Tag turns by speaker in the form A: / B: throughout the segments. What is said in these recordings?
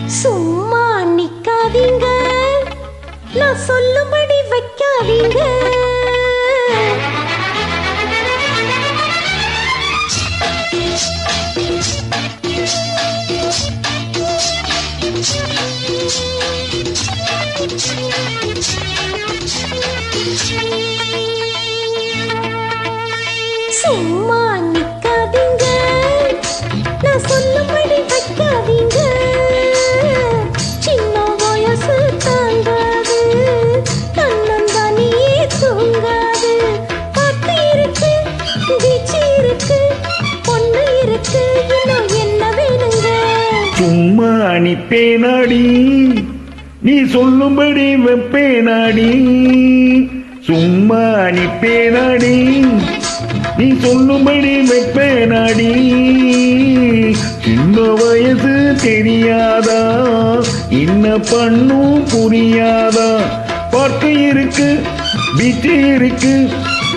A: சும்மா நிக்காதீங்க, நான் சொல்லும்படி வைக்காதீங்க. சும்மா நிக்காதீங்க, நான் சொல்லும்படி வைக்காதீங்க. சின்ன வயசு தாங்காது, தன்னந்தானியே தூங்காது. பாட்டு இருக்கு, பீச்சு இருக்கு, பொண்ணு இருக்கு, இன்னும் என்ன வேணுங்க?
B: சும்மா அனுப்பேனாடி, நீ சொல்லும்படி வெப்பேனாடி. சும்மா அனுப்பேனாடி, நீ சொல்லும்படி வைப்பேனாடி. சின்ன வயசு தெரியாதா, என்ன பண்ணும் புரியாதா? பாட்டு இருக்கு, பீச்சு இருக்கு,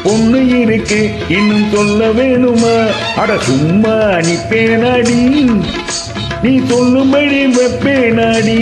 B: பொண்ணு இருக்கு, இன்னும் சொல்ல வேணுமா? அட சும்மா அனுப்பேனாடி, நீ சொல்லும்படி வைப்பேனாடி.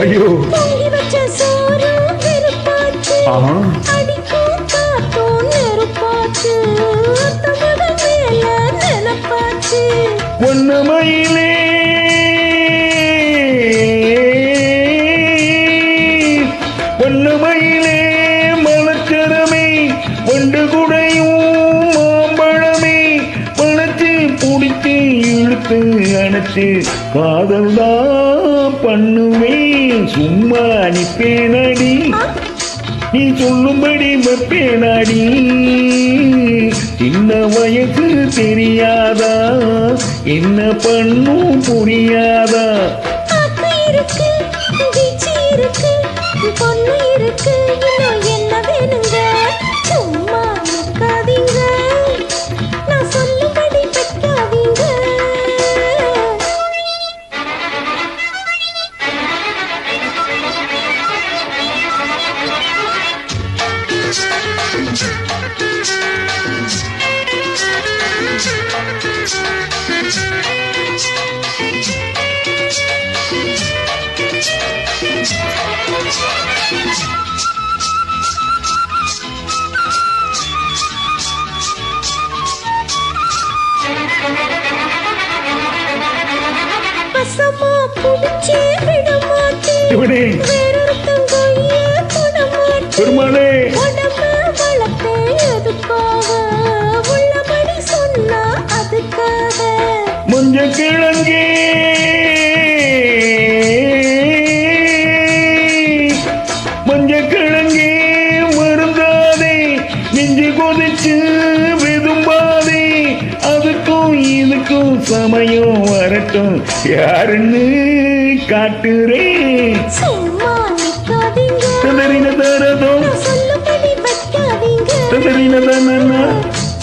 B: ஐயோ,
A: பொங்கி வச்ச சோறு வெறுப்பாச்சு, அடிக்கும் காத்தும் நெருப்பாச்சு, தமிழ் மேல நினைப்பாச்சு.
B: பொன்னமயிலே பொன்னமயிலே மலச்சரமே, வண்டு குடையும் மாம்பழமே, பழச்சு பிடித்து இழுத்து அணைச்சு காதல் தான் பண்ணுவேன். சும்மா அனுப்பேனடி, நீ சொல்லும்படி வைப்பேனாடி. சின்ன வயசு தெரியாதா, என்ன பண்ணும் புரியாதா?
A: பாட்டு இருக்கு, பீச்சு இருக்கு, பொண்ணு இருக்கு, இன்னும் என்ன வேணுங்க? சும்மா நிக்காதீங்க, நான் சொல்லும்படி வைக்காதீங்க. பசமா புடிச்சே விட மாட்டேன், வேறொருத்தன் கையை தொட மாட்டேன்.
B: பெருமாளே,
A: உடம்பு வளர்த்தேன் எதுக்காக, உள்ளபடி சொன்னா அதுக்காக.
B: மஞ்ச கிழங்கே மஞ்ச கிழங்கே மருந்தாதே, நெஞ்சு கொதிச்சு வெதும்பாதே. அதுக்கும் இதுக்கும் சமயம் வரட்டும், யாருன்னு காட்டுறேன்.
A: சும்மா நிக்காதீங்க,
B: ததறின தரதோ,
A: நான் சொல்லும்படி வைக்காதீங்க.
B: ததறின தன்னா,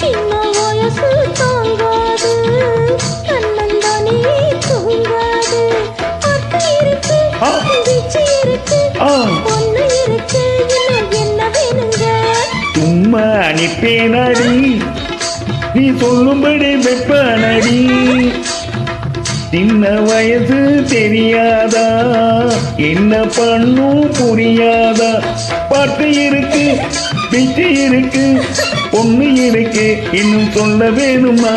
A: சின்ன வயசு தாங்காது, தன்னந்தானே தூங்காது. பாட்டு இருக்கு, பீச்சு இருக்கு, பொண்ணு இருக்கு, இன்னும் என்ன வேணுங்க?
B: சும்மா அனுப்பேனாடி, நீ சொல்லும்படி வைப்பேனாடி. சின்ன வயசு தெரியாதா, என்ன பண்ணும் புரியாதா? பாட்டு இருக்கு, பீச்சு இருக்கு, பொண்ணு இருக்கு, இன்னும் சொல்ல வேணுமா?